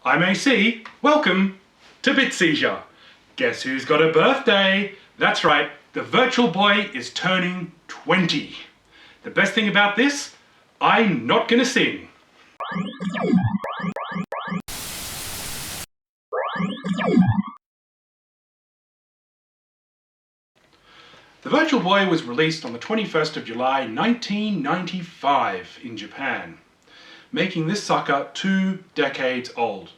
I'm AC. Welcome to Bit Seizure. Guess who's got a birthday? That's right, the Virtual Boy is turning 20. The best thing about this, I'm not gonna sing. The Virtual Boy was released on the 21st of July 1995 in Japan, making this sucker 2 decades old.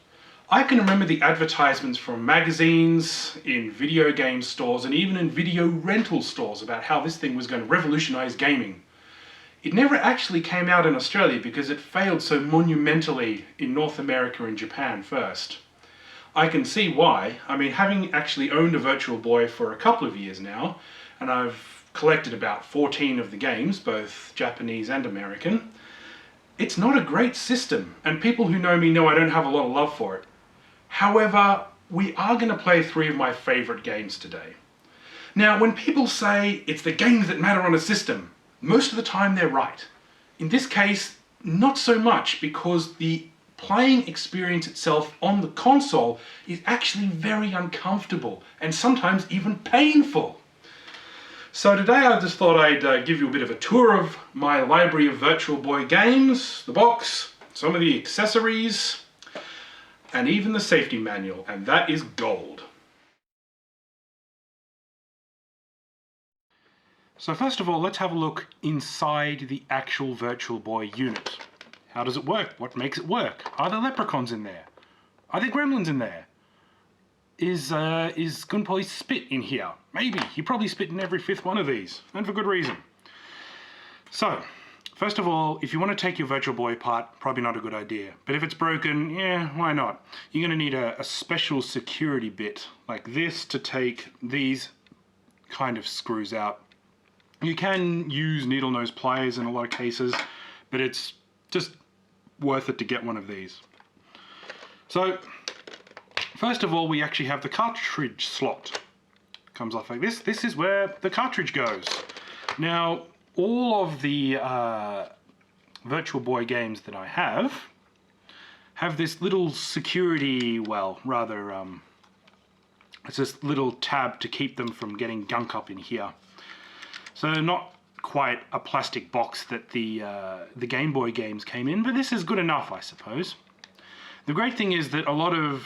I can remember the advertisements from magazines, in video game stores, and even in video rental stores about how this thing was going to revolutionize gaming. It never actually came out in Australia because it failed so monumentally in North America and Japan first. I can see why. I mean, having actually owned a Virtual Boy for a couple of years now, and I've collected about 14 of the games, both Japanese and American, it's not a great system, and people who know me know I don't have a lot of love for it. However, we are going to play 3 of my favourite games today. Now, when people say it's the games that matter on a system, most of the time they're right. In this case, not so much, because the playing experience itself on the console is actually very uncomfortable and sometimes even painful. So today I just thought I'd give you a bit of a tour of my library of Virtual Boy games, the box, some of the accessories, and even the safety manual, and that is gold. So first of all, let's have a look inside the actual Virtual Boy unit. How does it work? What makes it work? Are there leprechauns in there? Are there gremlins in there? Is Gunpoi's spit in here? Maybe. He probably spit in every 5th one of these, and for good reason. So, first of all, if you want to take your Virtual Boy apart, probably not a good idea. But if it's broken, yeah, why not? You're going to need a special security bit like this to take these kind of screws out. You can use needle nose pliers in a lot of cases, but it's just worth it to get one of these. So, first of all, we actually have the cartridge slot. Comes off like this. This is where the cartridge goes. Now, all of the Virtual Boy games that I have this little security, well, rather, it's this little tab to keep them from getting gunk up in here. So not quite a plastic box that the Game Boy games came in, but this is good enough, I suppose. The great thing is that a lot of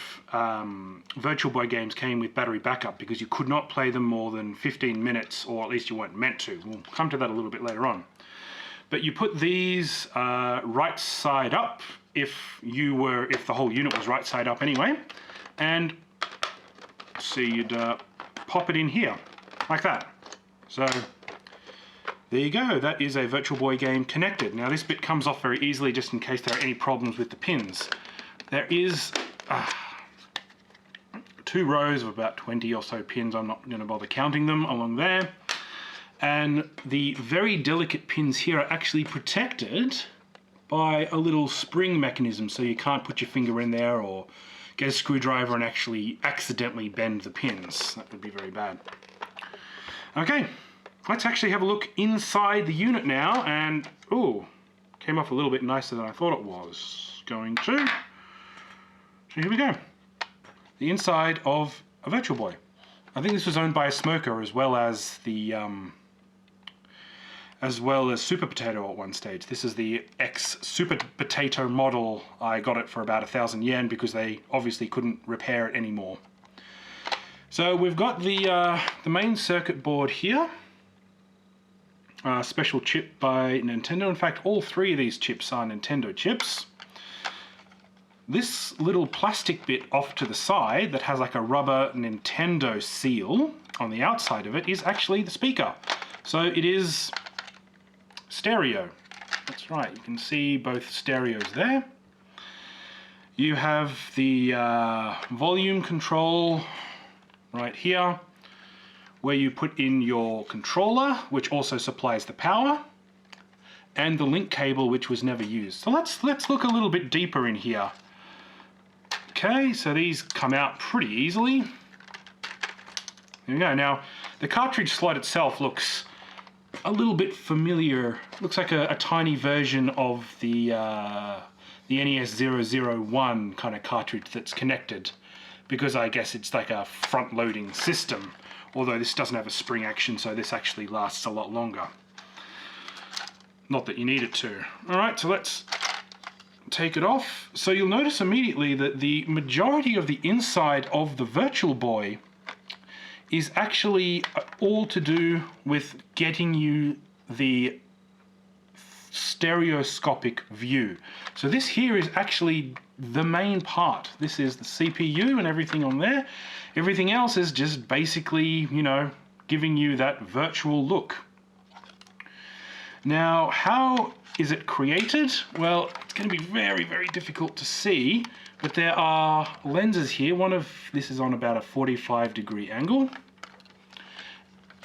Virtual Boy games came with battery backup because you could not play them more than 15 minutes, or at least you weren't meant to. We'll come to that a little bit later on. But you put these right side up if the whole unit was right side up anyway, and so you'd pop it in here like that. So there you go. That is a Virtual Boy game connected. Now this bit comes off very easily just in case there are any problems with the pins. There is 2 rows of about 20 or so pins. I'm not going to bother counting them along there. And the very delicate pins here are actually protected by a little spring mechanism, so you can't put your finger in there or get a screwdriver and actually accidentally bend the pins. That would be very bad. Okay, let's actually have a look inside the unit now, and ooh, came off a little bit nicer than I thought it was going to. So here we go. The inside of a Virtual Boy. I think this was owned by a smoker as well as the Super Potato at one stage. This is the ex-Super Potato model. I got it for about 1,000 yen because they obviously couldn't repair it anymore. So we've got the main circuit board here. Special chip by Nintendo. In fact, all 3 of these chips are Nintendo chips. This little plastic bit off to the side that has like a rubber Nintendo seal on the outside of it is actually the speaker. So it is stereo. That's right, you can see both stereos there. You have the volume control right here, where you put in your controller, which also supplies the power, and the link cable, which was never used. So let's look a little bit deeper in here. Okay, so these come out pretty easily. There we go. Now, the cartridge slot itself looks a little bit familiar. Looks like a tiny version of the the NES 001 kind of cartridge that's connected, because I guess it's like a front-loading system, although this doesn't have a spring action, so this actually lasts a lot longer. Not that you need it to. Alright, so let's take it off. So you'll notice immediately that the majority of the inside of the Virtual Boy is actually all to do with getting you the stereoscopic view. So this here is actually the main part. This is the CPU and everything on there. Everything else is just basically, you know, giving you that virtual look. Now, how is it created? Well, it's going to be very, very difficult to see, but there are lenses here. This is on about a 45-degree angle.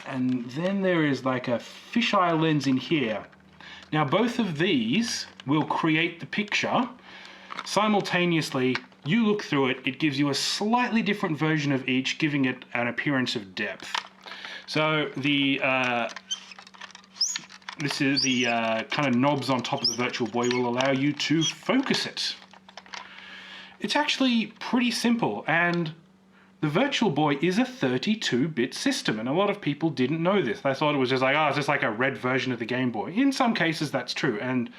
And then there is like a fisheye lens in here. Now, both of these will create the picture. Simultaneously, you look through it, it gives you a slightly different version of each, giving it an appearance of depth. So this is the kind of knobs on top of the Virtual Boy will allow you to focus it. It's actually pretty simple, and the Virtual Boy is a 32-bit system, and a lot of people didn't know this. They thought it was just like, oh, it's just like a red version of the Game Boy. In some cases, that's true, and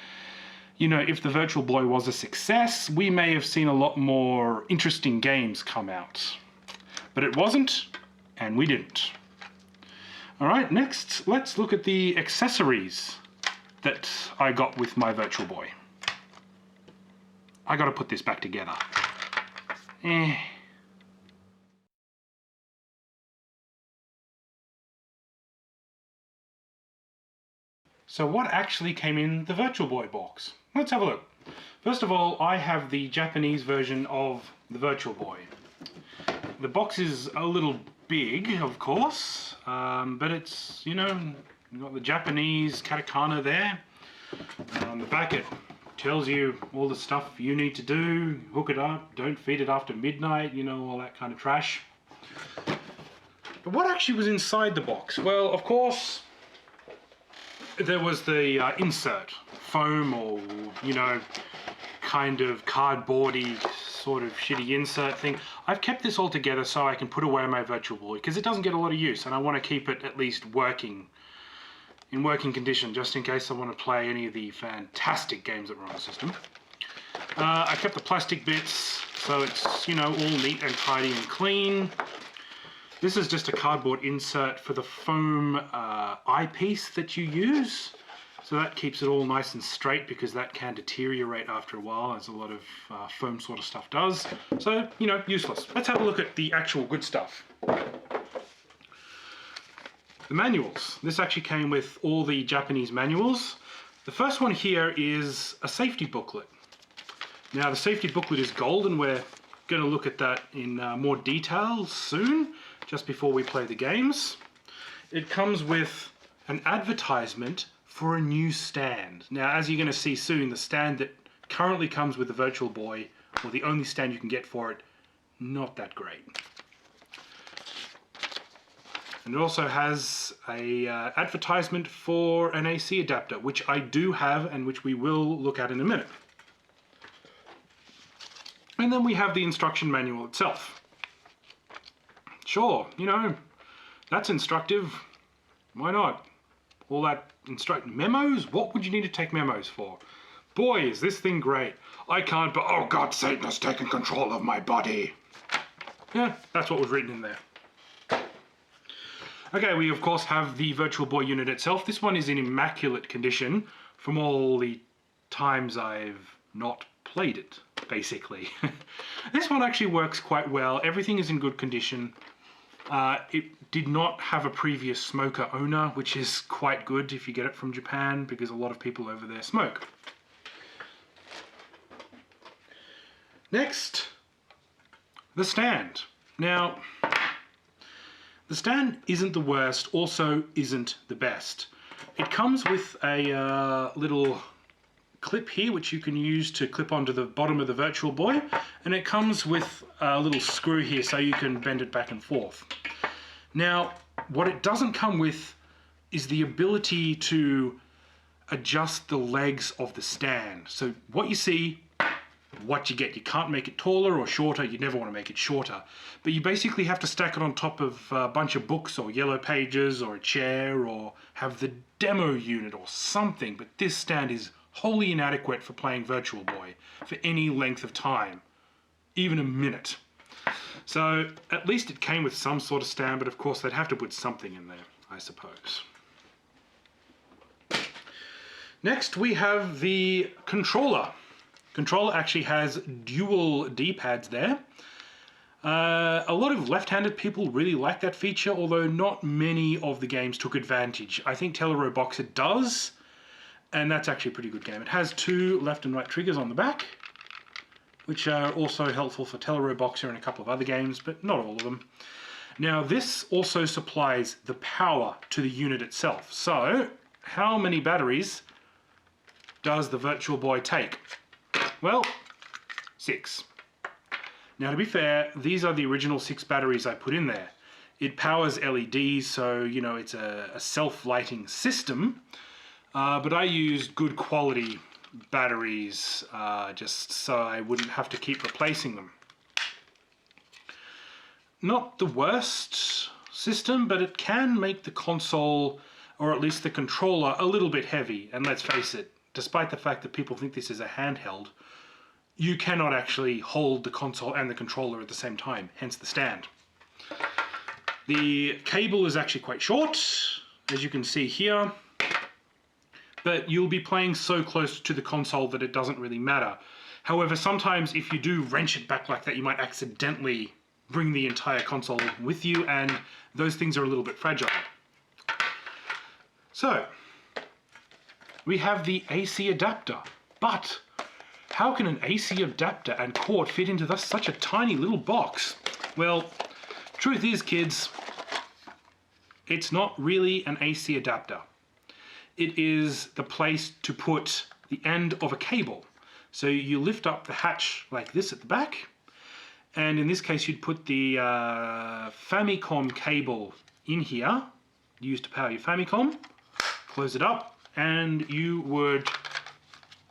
you know, if the Virtual Boy was a success, we may have seen a lot more interesting games come out. But it wasn't, and we didn't. Alright, next, let's look at the accessories that I got with my Virtual Boy. I gotta put this back together. So what actually came in the Virtual Boy box? Let's have a look. First of all, I have the Japanese version of the Virtual Boy. The box is a little big, of course, but it's, you know, you've got the Japanese katakana there. On the back it tells you all the stuff you need to do, hook it up, don't feed it after midnight, you know, all that kind of trash. But what actually was inside the box? Well, of course, there was the insert, foam or, you know, kind of cardboardy sort of shitty insert thing. I've kept this all together so I can put away my Virtual Boy because it doesn't get a lot of use, and I want to keep it at least in working condition, just in case I want to play any of the fantastic games that run on the system. I kept the plastic bits so it's, you know, all neat and tidy and clean. This is just a cardboard insert for the foam eyepiece that you use. So that keeps it all nice and straight because that can deteriorate after a while, as a lot of foam sort of stuff does. So, you know, useless. Let's have a look at the actual good stuff. The manuals. This actually came with all the Japanese manuals. The first one here is a safety booklet. Now the safety booklet is gold, and we're going to look at that in more detail soon, just before we play the games. It comes with an advertisement for a new stand. Now, as you're going to see soon, the stand that currently comes with the Virtual Boy, or the only stand you can get for it, not that great. And it also has a advertisement for an AC adapter, which I do have and which we will look at in a minute. And then we have the instruction manual itself. Sure, you know, that's instructive. Why not? All that memos? What would you need to take memos for? Boy, is this thing great. I can't, but oh God, Satan has taken control of my body. Yeah, that's what was written in there. Okay, we of course have the Virtual Boy unit itself. This one is in immaculate condition from all the times I've not played it, basically. This one actually works quite well. Everything is in good condition. It did not have a previous smoker owner, which is quite good if you get it from Japan, because a lot of people over there smoke. Next, the stand. Now, the stand isn't the worst, also isn't the best. It comes with a little clip here, which you can use to clip onto the bottom of the Virtual Boy, and it comes with a little screw here so you can bend it back and forth. Now, what it doesn't come with is the ability to adjust the legs of the stand. So what you see what you get. You can't make it taller or shorter. You never want to make it shorter. But you basically have to stack it on top of a bunch of books or yellow pages or a chair, or have the demo unit or something. But this stand is wholly inadequate for playing Virtual Boy for any length of time, even a minute. So at least it came with some sort of stand, but of course they'd have to put something in there, I suppose. Next we have the controller. Controller actually has dual D-pads there. A lot of left-handed people really like that feature, although not many of the games took advantage. I think Boxer does, and that's actually a pretty good game. It has 2 left and right triggers on the back, which are also helpful for Boxer and a couple of other games, but not all of them. Now this also supplies the power to the unit itself. So how many batteries does the Virtual Boy take? Well, 6. Now to be fair, these are the original 6 batteries I put in there. It powers LEDs, so you know it's a self-lighting system, but I used good quality batteries just so I wouldn't have to keep replacing them. Not the worst system, but it can make the console, or at least the controller, a little bit heavy. And let's face it, despite the fact that people think this is a handheld, you cannot actually hold the console and the controller at the same time, hence the stand. The cable is actually quite short, as you can see here, but you'll be playing so close to the console that it doesn't really matter. However, sometimes if you do wrench it back like that, you might accidentally bring the entire console with you, and those things are a little bit fragile. So, we have the AC adapter, but how can an AC adapter and cord fit into such a tiny little box? Well, truth is, kids, it's not really an AC adapter. It is the place to put the end of a cable. So you lift up the hatch like this at the back, and in this case you'd put the Famicom cable in here, used to power your Famicom, close it up, and you would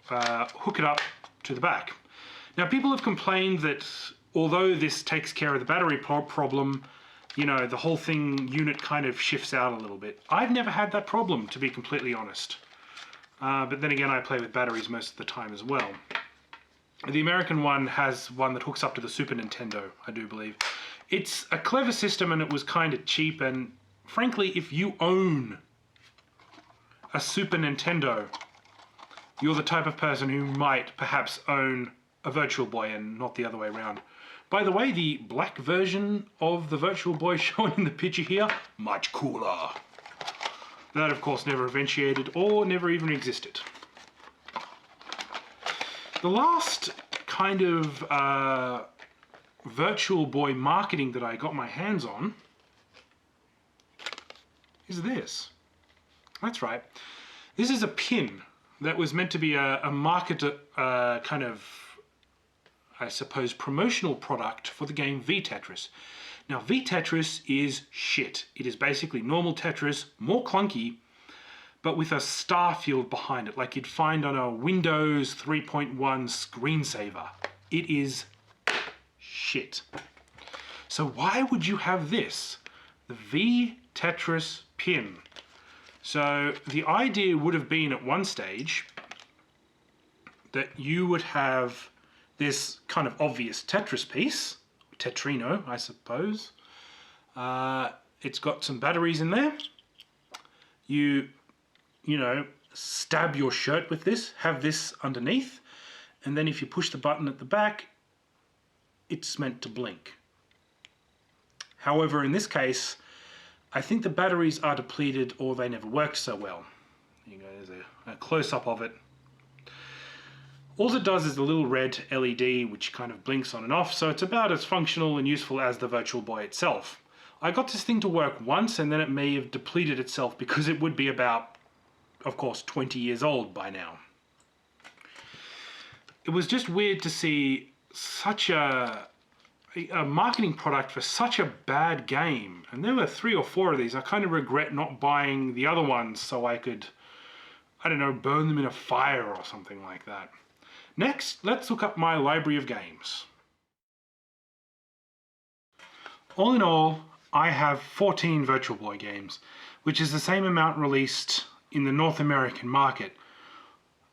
hook it up to the back. Now people have complained that although this takes care of the battery problem, you know, the whole unit kind of shifts out a little bit. I've never had that problem, to be completely honest. But then again, I play with batteries most of the time as well. The American one has one that hooks up to the Super Nintendo, I do believe. It's a clever system and it was kind of cheap, and frankly, if you own a Super Nintendo, you're the type of person who might perhaps own a Virtual Boy and not the other way around. By the way, the black version of the Virtual Boy shown in the picture here, much cooler. That of course never eventuated or never even existed. The last kind of Virtual Boy marketing that I got my hands on is this. That's right. This is a pin that was meant to be a market kind of, I suppose, promotional product for the game V-Tetris. Now V-Tetris is shit. It is basically normal Tetris, more clunky, but with a star field behind it, like you'd find on a Windows 3.1 screensaver. It is shit. So why would you have this? The V-Tetris pin. So the idea would have been at one stage that you would have this kind of obvious Tetris piece, Tetrino, I suppose. It's got some batteries in there. You know, stab your shirt with this, have this underneath, and then if you push the button at the back, it's meant to blink. However, in this case, I think the batteries are depleted or they never worked so well. There you go, there's a close-up of it. All it does is a little red LED which kind of blinks on and off, so it's about as functional and useful as the Virtual Boy itself. I got this thing to work once and then it may have depleted itself because it would be about, of course, 20 years old by now. It was just weird to see such a marketing product for such a bad game. And there were 3 or 4 of these. I kind of regret not buying the other ones so I could, I don't know, burn them in a fire or something like that. Next, let's look up my library of games. All in all, I have 14 Virtual Boy games, which is the same amount released in the North American market.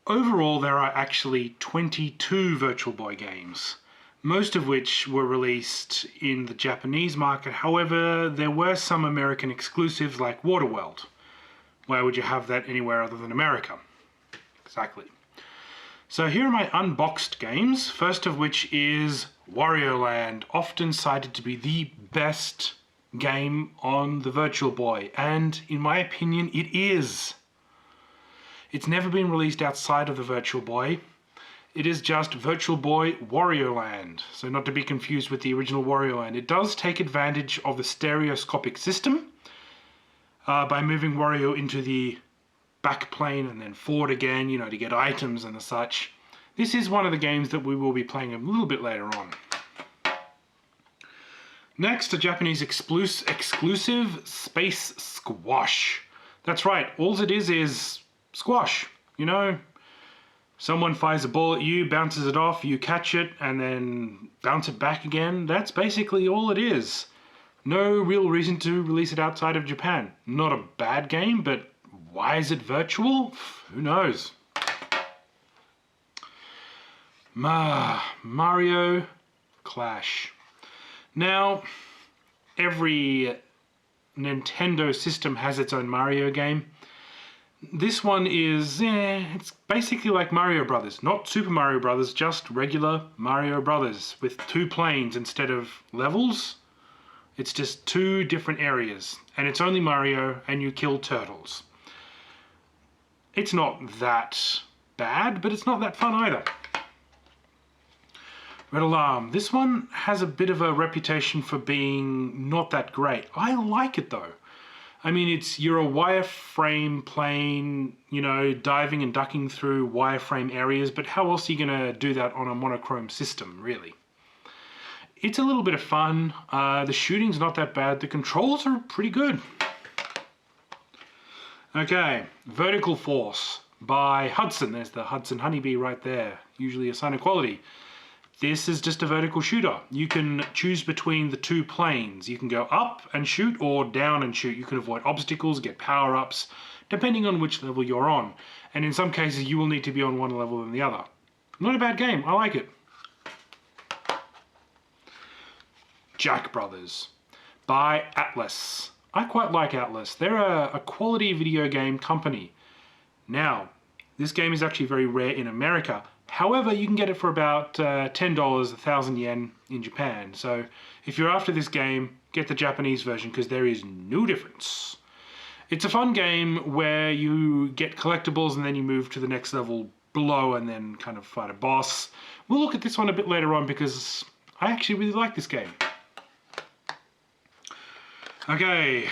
Overall, there are actually 22 Virtual Boy games, most of which were released in the Japanese market. However, there were some American exclusives like Waterworld. Why would you have that anywhere other than America? Exactly. So here are my unboxed games, first of which is Wario Land, often cited to be the best game on the Virtual Boy, and in my opinion it is. It's never been released outside of the Virtual Boy. It is just Virtual Boy Wario Land, so not to be confused with the original Wario Land. It does take advantage of the stereoscopic system by moving Wario into the back plane and then forward again, you know, to get items and the such. This is one of the games that we will be playing a little bit later on. Next, a Japanese exclusive Space Squash. That's right, all it is squash, you know. Someone fires a ball at you, bounces it off, you catch it, and then bounce it back again. That's basically all it is. No real reason to release it outside of Japan. Not a bad game, but why is it virtual? Who knows? Mario Clash. Now, every Nintendo system has its own Mario game. This one is, it's basically like Mario Brothers. Not Super Mario Brothers, just regular Mario Brothers with 2 planes instead of levels. It's just 2 different areas, and it's only Mario, and you kill turtles. It's not that bad, but it's not that fun either. Red Alarm. This one has a bit of a reputation for being not that great. I like it though. I mean, you're a wireframe plane, you know, diving and ducking through wireframe areas, but how else are you going to do that on a monochrome system, really? It's a little bit of fun. The shooting's not that bad. The controls are pretty good. Okay, Vertical Force by Hudson. There's the Hudson Honeybee right there, usually a sign of quality. This is just a vertical shooter. You can choose between the 2 planes. You can go up and shoot or down and shoot. You can avoid obstacles, get power-ups, depending on which level you're on. And in some cases, you will need to be on one level than the other. Not a bad game. I like it. Jack Brothers by Atlas. I quite like Atlas. They're a quality video game company. Now, this game is actually very rare in America. However, you can get it for about $10, 1,000 yen in Japan. So if you're after this game, get the Japanese version because there is no difference. It's a fun game where you get collectibles and then you move to the next level below and then kind of fight a boss. We'll look at this one a bit later on because I actually really like this game. Okay,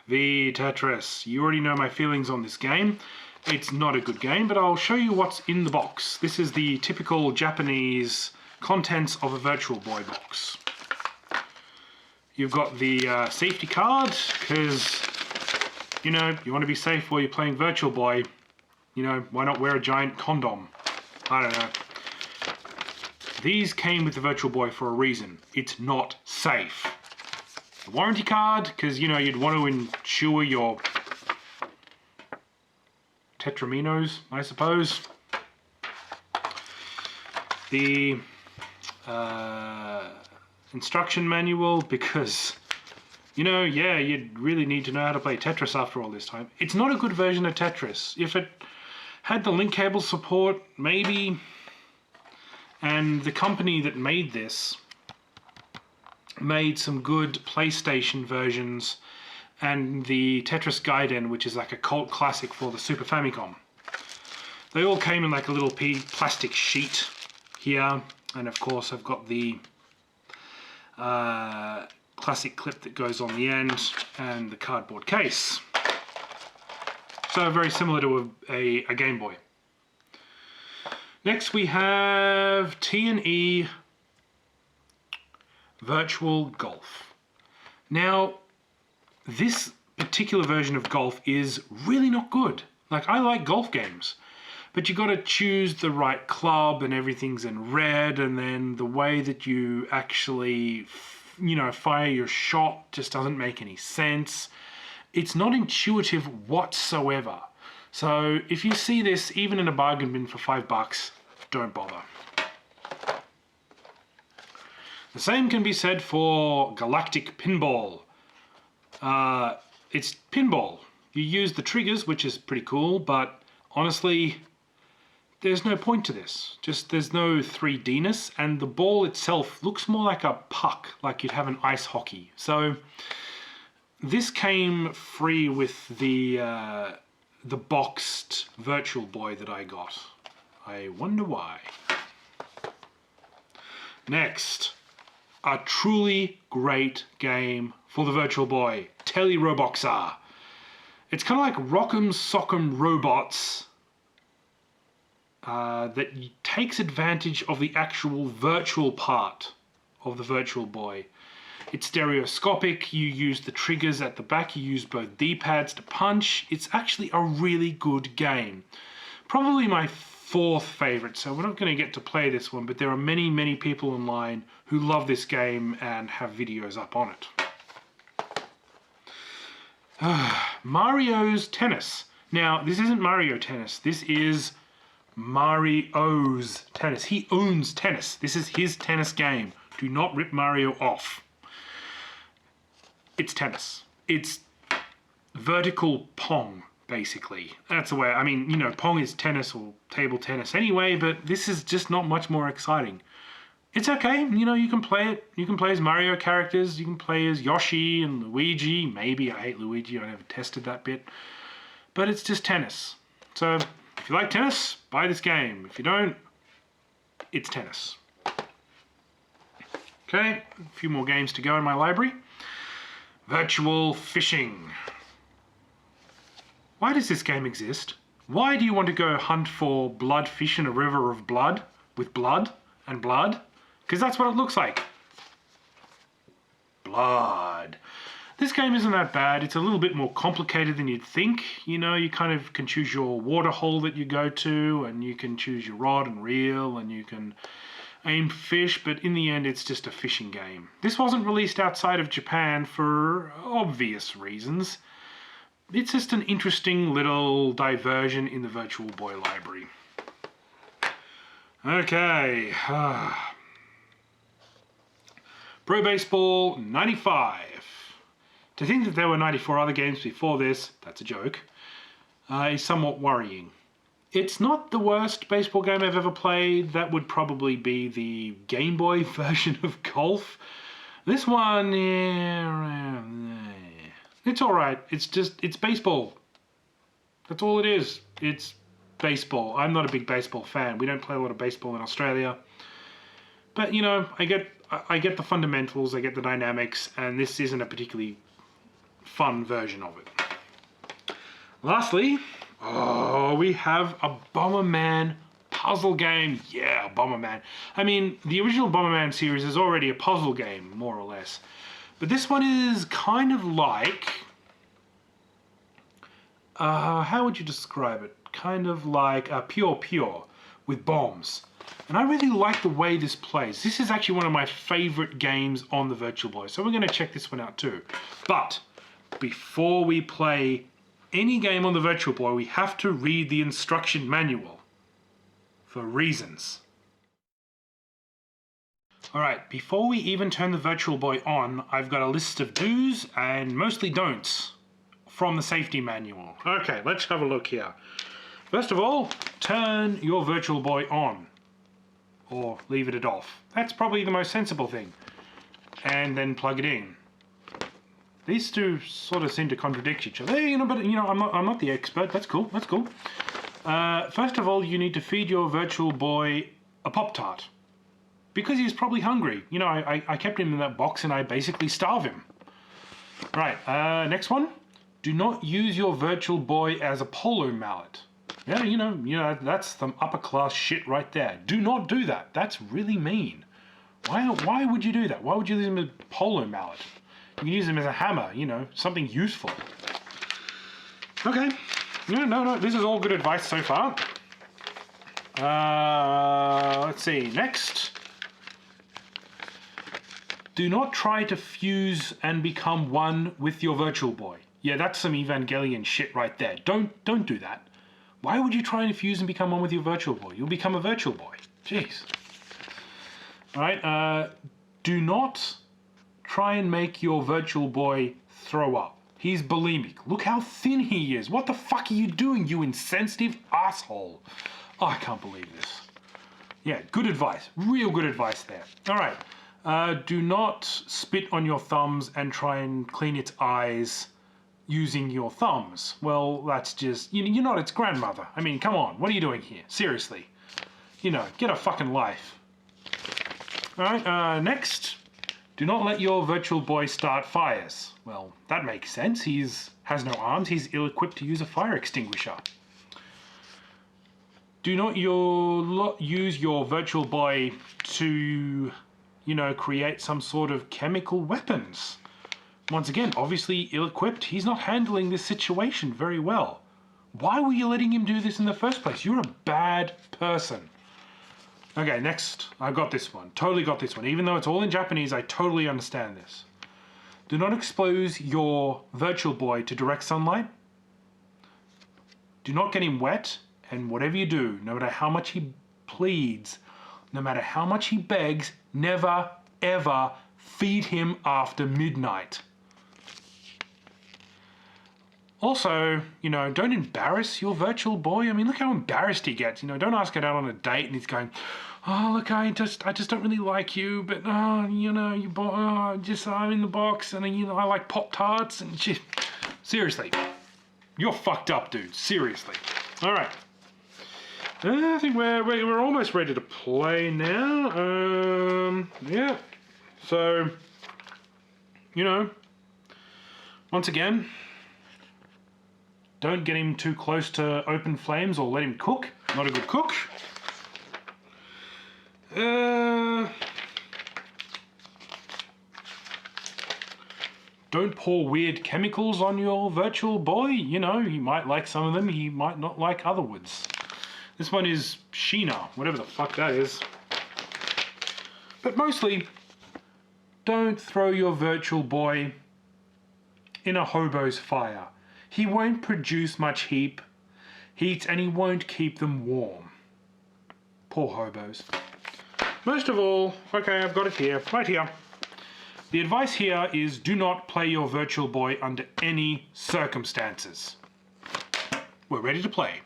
the Tetris. You already know my feelings on this game. It's not a good game, but I'll show you what's in the box. This is the typical Japanese contents of a Virtual Boy box. You've got the safety card, because, you know, you want to be safe while you're playing Virtual Boy. You know, why not wear a giant condom? I don't know. These came with the Virtual Boy for a reason. It's not safe. The warranty card, because, you know, you'd want to insure your Tetraminos, I suppose. The instruction manual, because, you know, yeah, you'd really need to know how to play Tetris after all this time. It's not a good version of Tetris. If it had the link cable support, maybe. And the company that made this made some good PlayStation versions and the Tetris Gaiden, which is like a cult classic for the Super Famicom. They all came in like a little plastic sheet here, and of course I've got the classic clip that goes on the end and the cardboard case. So very similar to a Game Boy. Next we have T&E Virtual Golf. Now, this particular version of golf is really not good. Like, I like golf games, But you got to choose the right club and everything's in red, and then the way that you actually, fire your shot just doesn't make any sense. It's not intuitive whatsoever. So if you see this even in a bargain bin for $5, don't bother. The same can be said for Galactic Pinball. It's pinball. You use the triggers, which is pretty cool, but honestly, there's no point to this. There's no 3D-ness, and the ball itself looks more like a puck, like you'd have an ice hockey. So this came free with the boxed Virtual Boy that I got. I wonder why. Next, a truly great game for the Virtual Boy, Telly Roboxer. It's kind of like Rock'em Sock'em Robots that takes advantage of the actual virtual part of the Virtual Boy. It's stereoscopic, you use the triggers at the back, you use both D-pads to punch. It's actually a really good game. Probably my fourth favorite, so we're not going to get to play this one, but there are many people online who love this game and have videos up on it. Mario's Tennis. Now, this isn't Mario Tennis, this is Mario's Tennis. He owns tennis. This is his tennis game. Do not rip Mario off. It's tennis. It's vertical Pong, basically. That's the way, Pong is tennis or table tennis anyway, but this is just not much more exciting. It's okay, you can play it. You can play as Mario characters, you can play as Yoshi and Luigi. Maybe, I hate Luigi, I never tested that bit. But it's just tennis. So, if you like tennis, buy this game. If you don't, it's tennis. Okay, a few more games to go in my library. Virtual Fishing. Why does this game exist? Why do you want to go hunt for blood fish in a river of blood with blood and blood? Because that's what it looks like. Blood. This game isn't that bad. It's a little bit more complicated than you'd think. You kind of can choose your water hole that you go to, and you can choose your rod and reel, and you can aim fish, but in the end it's just a fishing game. This wasn't released outside of Japan for obvious reasons. It's just an interesting little diversion in the Virtual Boy library. Okay. Pro Baseball 95. To think that there were 94 other games before this, that's a joke, is somewhat worrying. It's not the worst baseball game I've ever played. That would probably be the Game Boy version of golf. This one, it's alright. It's baseball. That's all it is. It's baseball. I'm not a big baseball fan. We don't play a lot of baseball in Australia. But, I get the fundamentals, I get the dynamics, and this isn't a particularly fun version of it. Lastly, we have a Bomberman puzzle game. Yeah, Bomberman. The original Bomberman series is already a puzzle game, more or less. But this one is kind of like... how would you describe it? Kind of like Pure with bombs. And I really like the way this plays. This is actually one of my favorite games on the Virtual Boy, so we're going to check this one out too. But before we play any game on the Virtual Boy, we have to read the instruction manual for reasons. Alright, before we even turn the Virtual Boy on, I've got a list of do's and mostly don'ts from the safety manual. Okay, let's have a look here. First of all, turn your Virtual Boy on. Or leave it off. That's probably the most sensible thing. And then plug it in. These two sort of seem to contradict each other. But I'm not the expert. That's cool. That's cool. First of all, you need to feed your Virtual Boy a Pop-Tart. Because he's probably hungry. I kept him in that box and I basically starve him. Right, next one. Do not use your Virtual Boy as a polo mallet. Yeah, that's some upper class shit right there. Do not do that. That's really mean. Why would you do that? Why would you use him as a polo mallet? You can use him as a hammer, something useful. Okay. No, this is all good advice so far. Let's see. Next. Do not try to fuse and become one with your Virtual Boy. Yeah, that's some Evangelion shit right there. Don't do that. Why would you try and fuse and become one with your Virtual Boy? You'll become a Virtual Boy. Jeez. Alright, do not try and make your Virtual Boy throw up. He's bulimic. Look how thin he is. What the fuck are you doing, you insensitive asshole? Oh, I can't believe this. Yeah, good advice. Real good advice there. Alright. Do not spit on your thumbs and try and clean its eyes using your thumbs. Well, that's just, you're not its grandmother. I mean, come on, what are you doing here? Seriously. Get a fucking life. Alright, next. Do not let your Virtual Boy start fires. Well, that makes sense. He has no arms. He's ill-equipped to use a fire extinguisher. Do not use your Virtual Boy to, create some sort of chemical weapons. Once again, obviously ill-equipped. He's not handling this situation very well. Why were you letting him do this in the first place? You're a bad person. Okay, next. I got this one. Totally got this one. Even though it's all in Japanese, I totally understand this. Do not expose your Virtual Boy to direct sunlight. Do not get him wet. And whatever you do, no matter how much he pleads, no matter how much he begs, never, ever feed him after midnight. Also, don't embarrass your Virtual Boy. I mean, look how embarrassed he gets. Don't ask it out on a date and he's going, oh, look, I just don't really like you, but, I'm in the box and, I like Pop-Tarts and shit. Seriously. You're fucked up, dude. Seriously. All right. I think we're almost ready to play now. Yeah. So, once again, don't get him too close to open flames or let him cook. Not a good cook. Don't pour weird chemicals on your Virtual Boy. He might like some of them, he might not like other woods. This one is Sheena, whatever the fuck that is. But mostly, don't throw your Virtual Boy in a hobo's fire. He won't produce much heat and he won't keep them warm. Poor hobos. Most of all, okay, I've got it here, right here. The advice here is do not play your Virtual Boy under any circumstances. We're ready to play.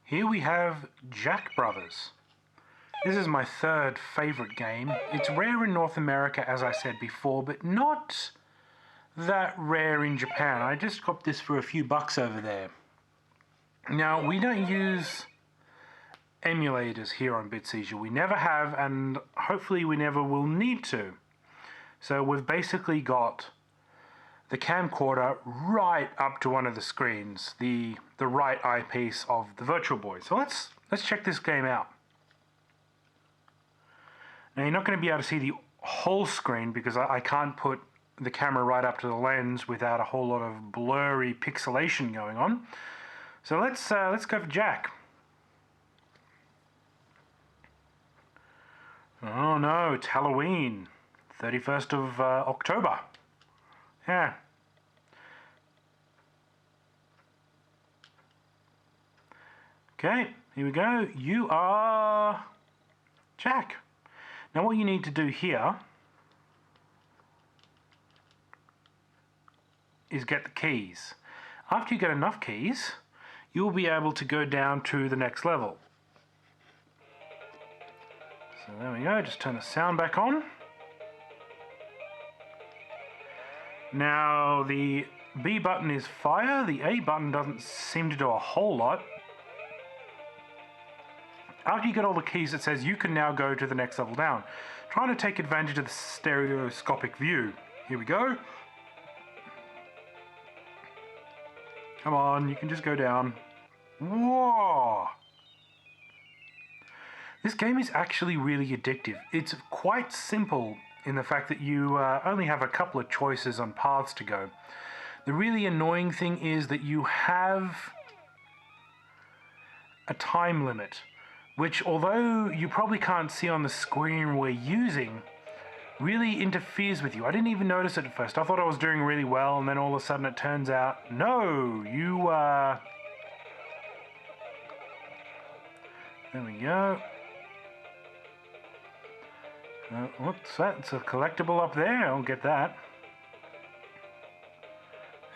Here we have Jack Brothers. This is my third favourite game. It's rare in North America, as I said before, but not that rare in Japan. I just got this for a few bucks over there. Now, we don't use emulators here on BitSeizure. We never have, and hopefully we never will need to. So we've basically got the camcorder right up to one of the screens, the right eyepiece of the Virtual Boy. So let's check this game out. Now you're not going to be able to see the whole screen because I can't put the camera right up to the lens without a whole lot of blurry pixelation going on. So let's go for Jack. Oh no, it's Halloween, 31st of October. Yeah. Okay, here we go. You are Jack. Now what you need to do here is get the keys. After you get enough keys, you'll be able to go down to the next level. So there we go, just turn the sound back on. Now the B button is fire, the A button doesn't seem to do a whole lot. After you get all the keys, it says you can now go to the next level down. Trying to take advantage of the stereoscopic view. Here we go. Come on, you can just go down. Whoa! This game is actually really addictive. It's quite simple in the fact that you only have a couple of choices on paths to go. The really annoying thing is that you have a time limit, which although you probably can't see on the screen we're using, really interferes with you. I didn't even notice it at first. I thought I was doing really well, and then all of a sudden it turns out, no, you, there we go. What's that? It's a collectible up there. I'll get that.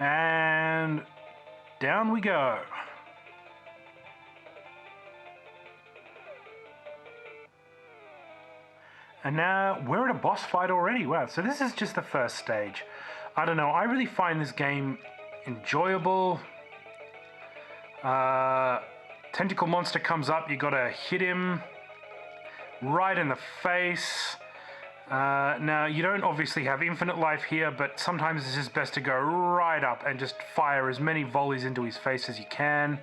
And down we go. And now we're at a boss fight already. Wow, so this is just the first stage. I don't know, I really find this game enjoyable. Tentacle monster comes up, you gotta hit him right in the face. Now, you don't obviously have infinite life here, but sometimes it's just best to go right up and just fire as many volleys into his face as you can.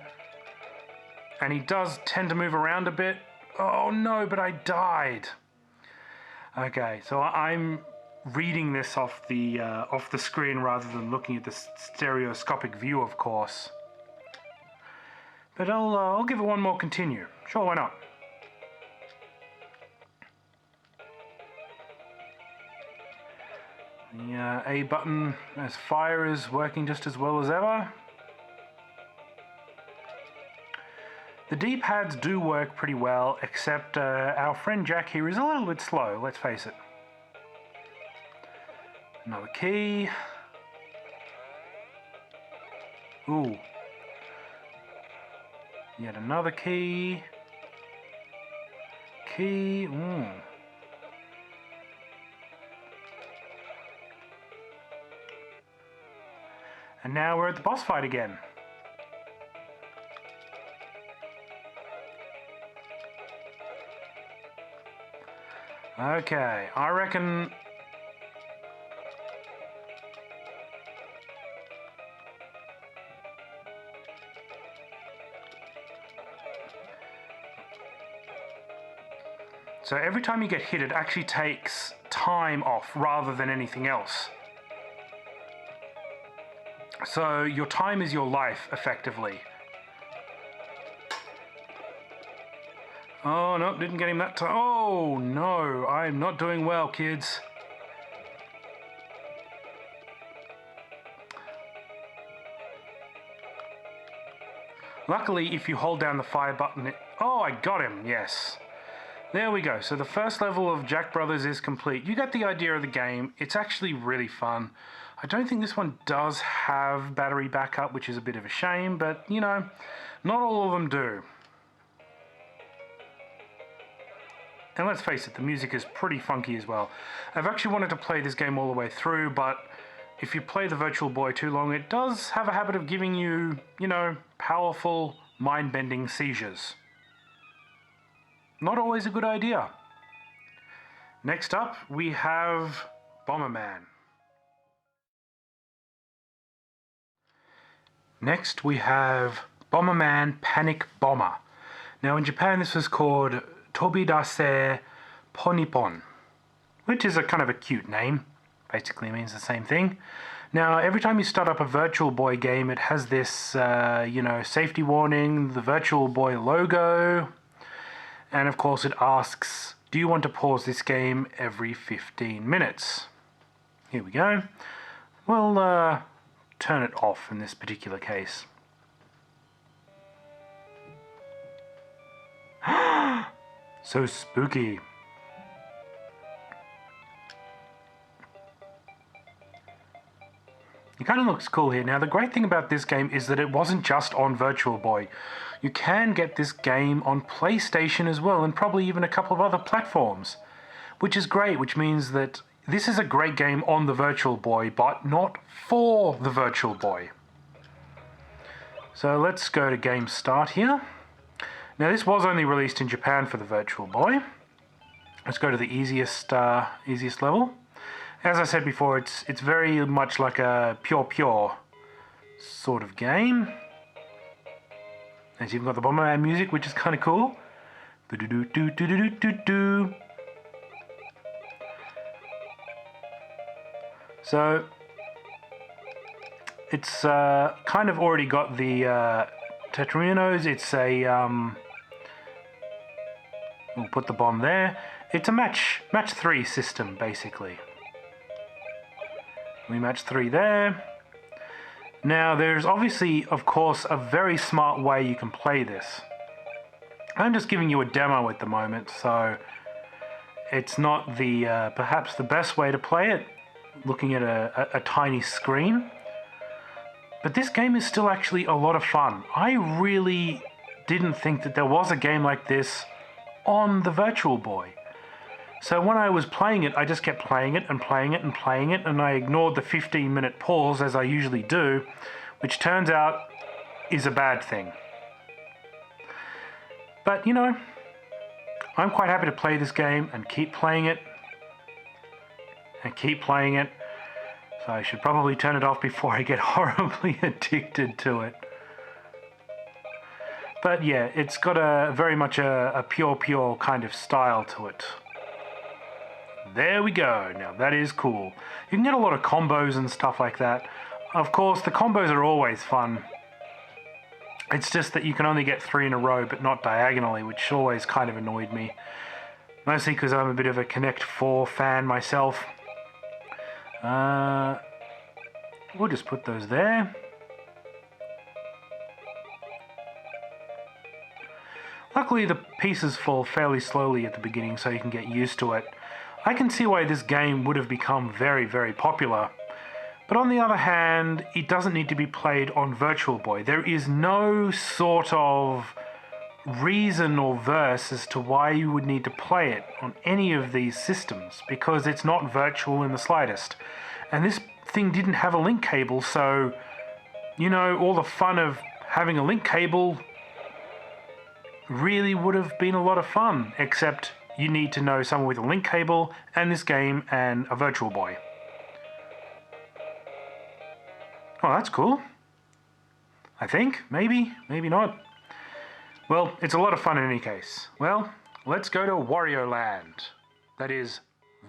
And he does tend to move around a bit. Oh no, but I died. Okay, so I'm reading this off the screen rather than looking at the stereoscopic view, of course. But I'll give it one more continue. Sure, why not? The A button as fire is working just as well as ever. The D-pads do work pretty well, except our friend Jack here is a little bit slow, let's face it. Another key. Ooh. Yet another key. Key. And now we're at the boss fight again. Okay, I reckon... So every time you get hit, it actually takes time off rather than anything else. So your time is your life, effectively. Oh, no, didn't get him that time. Oh, no, I'm not doing well, kids. Luckily, if you hold down the fire button, oh, I got him, yes. There we go. So the first level of Jack Brothers is complete. You get the idea of the game. It's actually really fun. I don't think this one does have battery backup, which is a bit of a shame, but, you know, not all of them do. And let's face it, the music is pretty funky as well. I've actually wanted to play this game all the way through, but if you play the Virtual Boy too long, it does have a habit of giving you, you know, powerful, mind-bending seizures. Not always a good idea. Next up, we have Bomberman. Next, we have Bomberman Panic Bomber. Now, in Japan, this was called Tobidase Ponipon, which is a kind of a cute name. Basically means the same thing. Now, every time you start up a Virtual Boy game, it has this, you know, safety warning, the Virtual Boy logo, and of course it asks, do you want to pause this game every 15 minutes? Here we go. We'll turn it off in this particular case. So spooky. It kind of looks cool here. Now, the great thing about this game is that it wasn't just on Virtual Boy. You can get this game on PlayStation as well, and probably even a couple of other platforms, which is great, which means that this is a great game on the Virtual Boy, but not for the Virtual Boy. So let's go to Game Start here. Now, this was only released in Japan for the Virtual Boy. Let's go to the easiest level. As I said before, it's very much like a pure sort of game. And you've got the Bomberman music, which is kind of cool. So It's kind of already got the Tetraminos. It's a we'll put the bomb there. It's a match 3 system basically. We match 3 there. Now there's obviously, of course, a very smart way you can play this. I'm just giving you a demo at the moment, so it's not the perhaps the best way to play it, looking at a tiny screen. But this game is still actually a lot of fun. I really didn't think that there was a game like this on the Virtual Boy. So when I was playing it, I just kept playing it and playing it and playing it, and I ignored the 15-minute pause as I usually do, which turns out is a bad thing. But, you know, I'm quite happy to play this game and keep playing it. And keep playing it. So I should probably turn it off before I get horribly addicted to it. But yeah, it's got a very much a pure kind of style to it. There we go. Now that is cool. You can get a lot of combos and stuff like that. Of course, the combos are always fun. It's just that you can only get 3 in a row, but not diagonally, which always kind of annoyed me. Mostly because I'm a bit of a Connect 4 fan myself. We'll just put those there. Luckily, the pieces fall fairly slowly at the beginning, so you can get used to it. I can see why this game would have become very, very popular. But on the other hand, it doesn't need to be played on Virtual Boy. There is no sort of reason or verse as to why you would need to play it on any of these systems, because it's not virtual in the slightest. And this thing didn't have a link cable, so, you know, all the fun of having a link cable really would have been a lot of fun, except you need to know someone with a link cable and this game and a Virtual Boy. Oh, that's cool. I think. Maybe. Maybe not. Well, it's a lot of fun in any case. Well, let's go to Wario Land. That is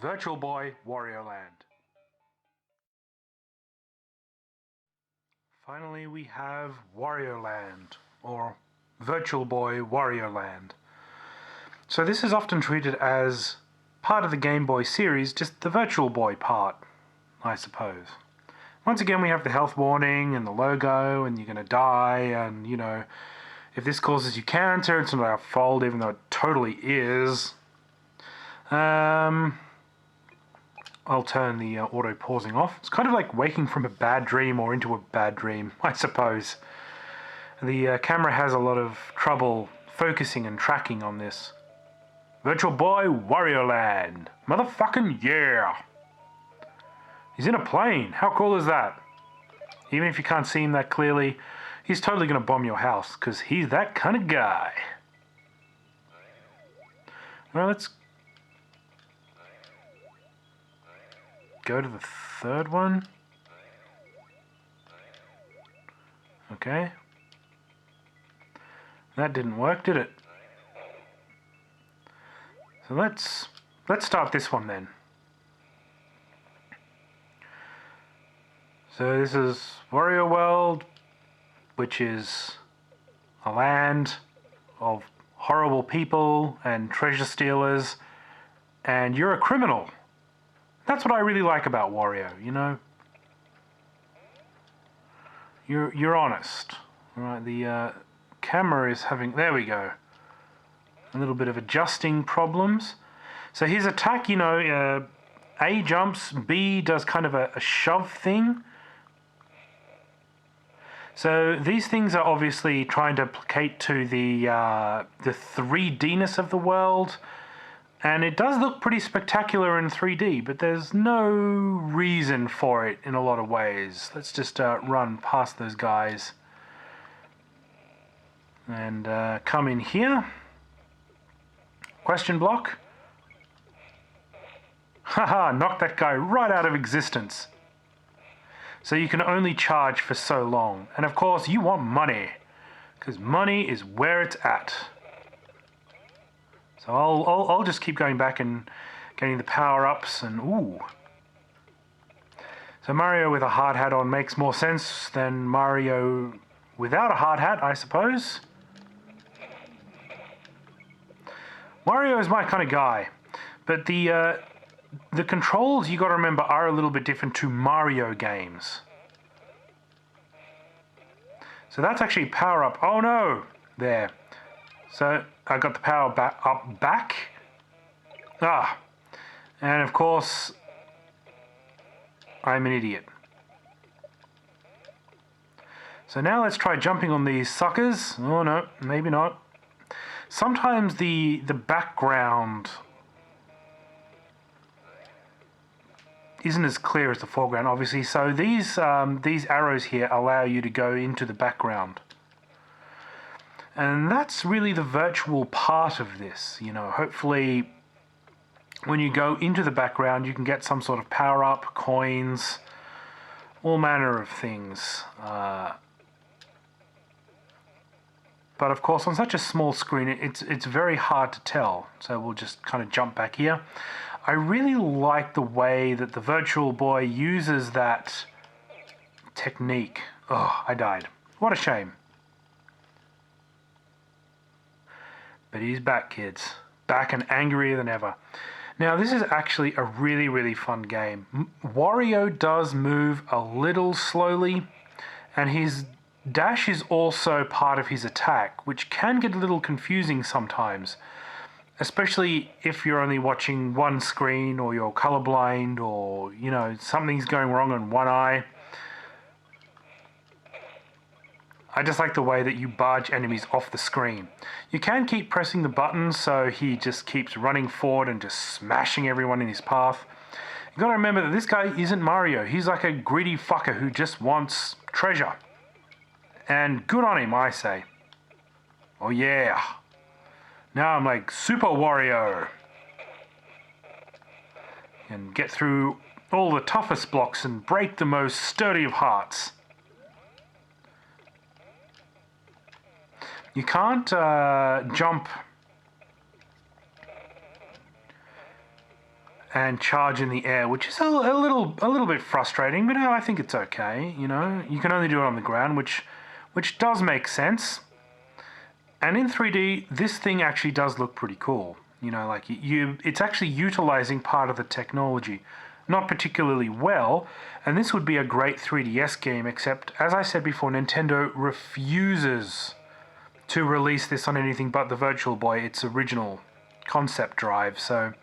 Virtual Boy Wario Land. Finally, we have Wario Land, or Virtual Boy Wario Land. So this is often treated as part of the Game Boy series, just the Virtual Boy part, I suppose. Once again, we have the health warning and the logo, and you're going to die, and, you know, if this causes you cancer, it's not our fault, even though it totally is. I'll turn the auto pausing off. It's kind of like waking from a bad dream or into a bad dream, I suppose. The camera has a lot of trouble focusing and tracking on this. Virtual Boy Wario Land. Motherfucking yeah! He's in a plane. How cool is that? Even if you can't see him that clearly, he's totally going to bomb your house, because he's that kind of guy. Well, let's go to the third one. Okay. That didn't work, did it? So let's start this one then. So this is Wario World, which is a land of horrible people and treasure stealers, and you're a criminal. That's what I really like about Wario, you know? You're honest. Alright, the camera is having... There we go. A little bit of adjusting problems. So his attack, you know, A jumps, B does kind of a shove thing. So these things are obviously trying to placate to the 3D-ness of the world, and it does look pretty spectacular in 3D, but there's no reason for it in a lot of ways. Let's just run past those guys and come in here. Question block. Haha, knock that guy right out of existence. So you can only charge for so long. And of course, you want money, because money is where it's at. So I'll just keep going back and getting the power-ups and ooh. So Mario with a hard hat on makes more sense than Mario without a hard hat, I suppose. Wario is my kind of guy, but the controls, you got to remember, are a little bit different to Mario games. So that's actually power up. Oh no, there. So I got the power back. Ah, and of course, I'm an idiot. So now let's try jumping on these suckers. Oh no, maybe not. Sometimes the background isn't as clear as the foreground, obviously. So these arrows here allow you to go into the background. And that's really the virtual part of this, you know. Hopefully, when you go into the background, you can get some sort of power-up, coins, all manner of things. But of course, on such a small screen, it's very hard to tell. So we'll just kind of jump back here. I really like the way that the Virtual Boy uses that technique. Oh, I died. What a shame. But he's back, kids. Back and angrier than ever. Now, this is actually a really, really fun game. Wario does move a little slowly, and his dash is also part of his attack, which can get a little confusing sometimes, especially if you're only watching one screen or you're colorblind or, you know, something's going wrong in one eye. I just like the way that you barge enemies off the screen. You can keep pressing the buttons so he just keeps running forward and just smashing everyone in his path. You gotta remember that this guy isn't Mario. He's like a greedy fucker who just wants treasure. And good on him, I say. Oh yeah. Now I'm like Super Wario. And get through all the toughest blocks and break the most sturdy of hearts. You can't jump and charge in the air, which is a little bit frustrating, but I think it's okay. You know, you can only do it on the ground, which does make sense. And in 3D, this thing actually does look pretty cool. You know, like it's actually utilizing part of the technology, not particularly well. And this would be a great 3DS game, except, as I said before, Nintendo refuses to release this on anything but the Virtual Boy, its original concept drive. So,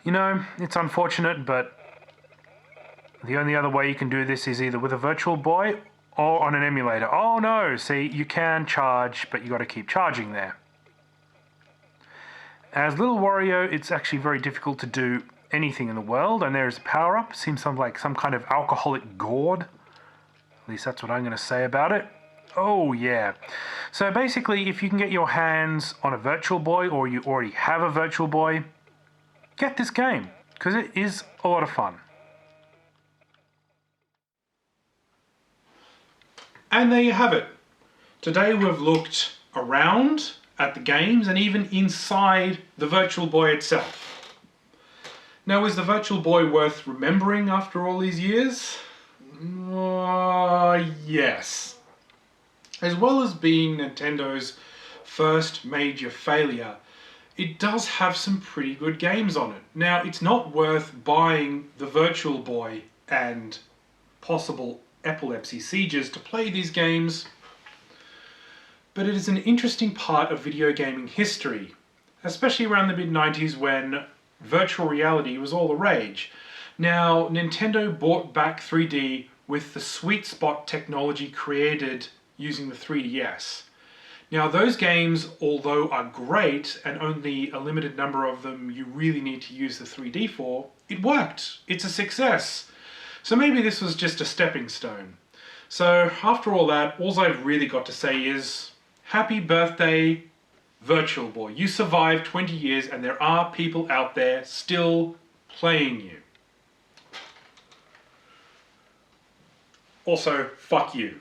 you know, it's unfortunate, but the only other way you can do this is either with a Virtual Boy or on an emulator. Oh no, see, you can charge, but you got to keep charging there. As Little Wario, it's actually very difficult to do anything in the world, and there's a power-up. Seems like some kind of alcoholic gourd. At least that's what I'm going to say about it. Oh yeah. So basically, if you can get your hands on a Virtual Boy, or you already have a Virtual Boy, get this game, because it is a lot of fun. And there you have it. Today we've looked around at the games and even inside the Virtual Boy itself. Now, is the Virtual Boy worth remembering after all these years? Yes. As well as being Nintendo's first major failure, it does have some pretty good games on it. Now, it's not worth buying the Virtual Boy and possible epilepsy sieges to play these games, but it is an interesting part of video gaming history, especially around the mid-90s when virtual reality was all the rage. Now, Nintendo brought back 3D with the sweet spot technology created using the 3DS. Now, those games, although are great and only a limited number of them you really need to use the 3D for, it worked. It's a success. So maybe this was just a stepping stone. So after all that, all I've really got to say is, happy birthday, Virtual Boy. You survived 20 years and there are people out there still playing you. Also, fuck you.